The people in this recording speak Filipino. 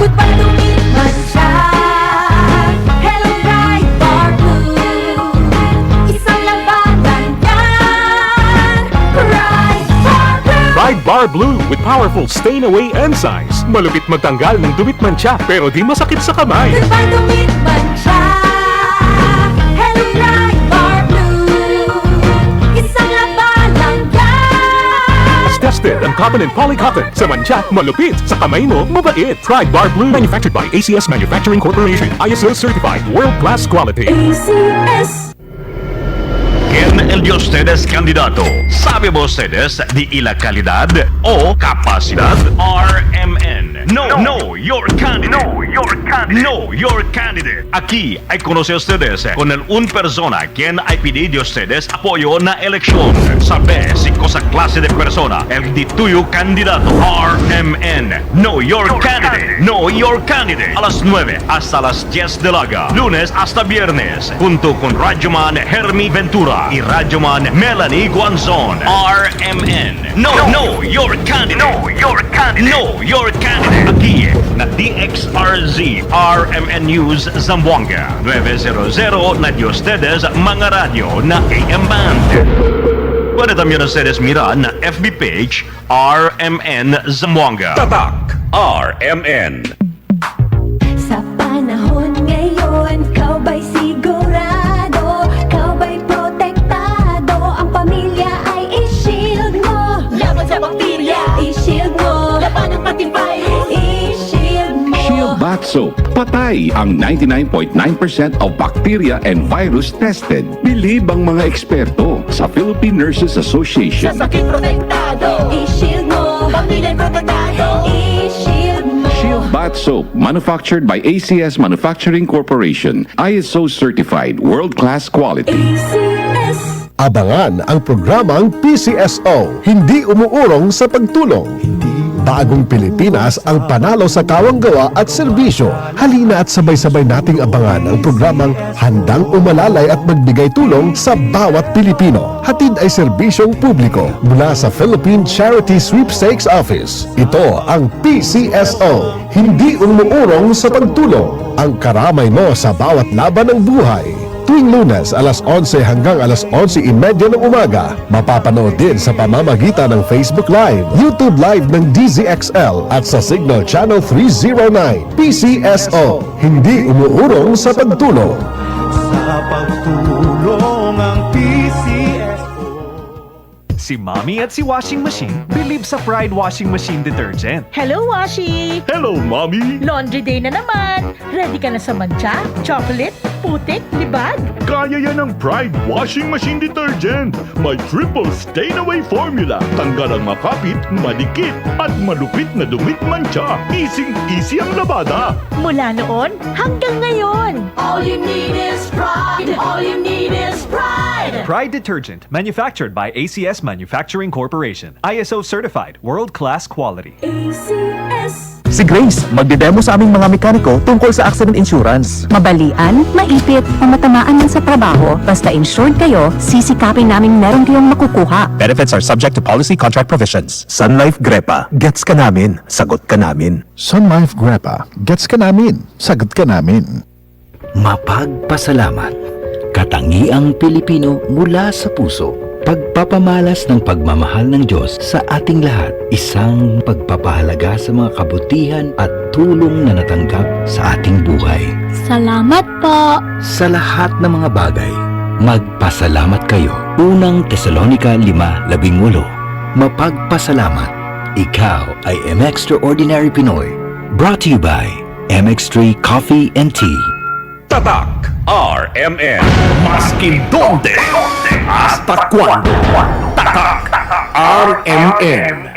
Goodbye lumiman siya. Hello Pride Bar Blue. Isang labanan yan. Pride Bar Blue. Pride Bar Blue with powerful stain-away enzymes. Malupit magtanggal ng dumit mancha pero di masakit sa kamay. Goodbye lumiman siya. Hello Pride Bar Blue. Isang labanan yan. As tested ang cotton and polycotton. Sa mancha, malupit. Sa kamay mo, mabait. Pride Bar Blue, manufactured by ACS Manufacturing Corporation. ISO certified, world-class quality. ACS. ¿Quién el de ustedes candidato? ¿Sabe ustedes de la calidad o capacidad? RMN. No, your candidate. No, your candidate. Aquí hay conoce ustedes con un persona quien hay pedido ustedes apoyo na eleksyon. Sabe si cosa clase de persona el de tuyo candidato. RMN. No, your candidate. No, your candidate. A las 9 hasta las 10 de la lunes hasta viernes. Junto con Radyoman Hermi Ventura y Radyoman Melanie Guanzon. RMN. No, your candidate. No, your candidate. Aquí na DXRZ RMN News Zamboanga 900 na de ustedes mga radyo na AM band. Pwede también ustedes mirar na FB page RMN Zamboanga. Tatak RMN. Sa panahon ngayon, kau ba'y sigurado? Kau ba'y protektado? Ang pamilya ay i-shield mo. Laban sa bakterya, i-shield mo. Laban ng pati virus, i-shield mo. Shield Bath Soap. Patay ang 99.9% of bacteria and virus tested. Bilib ang mga eksperto sa Philippine Nurses Sa Association. sakit protektado, i-shield mo. Pamilya protektado, i-shield mo. Shield Bath Soap, manufactured by ACS Manufacturing Corporation. ISO certified, world-class quality. ACS. Abangan ang programang PCSO, hindi umuurong sa pagtulong. Bagong Pilipinas ang panalo sa kawanggawa at serbisyo. Halina at sabay-sabay nating abangan ang programang handang umalalay at magbigay tulong sa bawat Pilipino. Hatid ay serbisyong publiko mula sa Philippine Charity Sweepstakes Office. Ito ang PCSO, hindi umuurong sa pagtulong. Ang karamay mo sa bawat laban ng buhay. Tuwing Lunes, alas 11 hanggang alas 11:30 ng umaga. Mapapanood din sa pamamagitan ng Facebook Live, YouTube Live ng DZXL at sa Signal Channel 309. PCSO, hindi umuurong sa pagtulong. Sa pagtulong ang PCSO. Si Mommy at si Washing Machine believe sa Pride Washing Machine Detergent. Hello, Washi! Hello, Mommy! Laundry day na naman! Ready ka na sa mancha, chocolate, putik, libag? Kaya yan ang Pride Washing Machine Detergent. May triple stain-away formula. Tanggal ang makapit, madikit, at malupit na dumit mancha. Easy ang labada. Mula noon hanggang ngayon. All you need is pride. All you need is pride. Pride Detergent, manufactured by ACS Manufacturing Corporation. ISO certified, world-class quality. ACS. Si Grace, magdedemo sa aming mga mekaniko tungkol sa accident insurance. Mabalian, maipit, o matamaan man sa trabaho, basta insured kayo, sisikapin namin meron kayong makukuha. Benefits are subject to policy contract provisions. Sun Life Grepa, gets ka namin, sagot ka namin. Sun Life Grepa, gets ka namin, sagot ka namin. Mapagpasalamat. Katangiang Pilipino mula sa puso. Pagpapamalas ng pagmamahal ng Diyos sa ating lahat. Isang pagpapahalaga sa mga kabutihan at tulong na natanggap sa ating buhay. Salamat po! Sa lahat ng mga bagay, magpasalamat kayo. Unang Tesalonica 5:18. Mapagpasalamat. Ikaw ay M-Extraordinary Pinoy. Brought to you by MX3 Coffee and Tea. Tatak RMN. Maskin donde hasta cuando. Tatak RMN.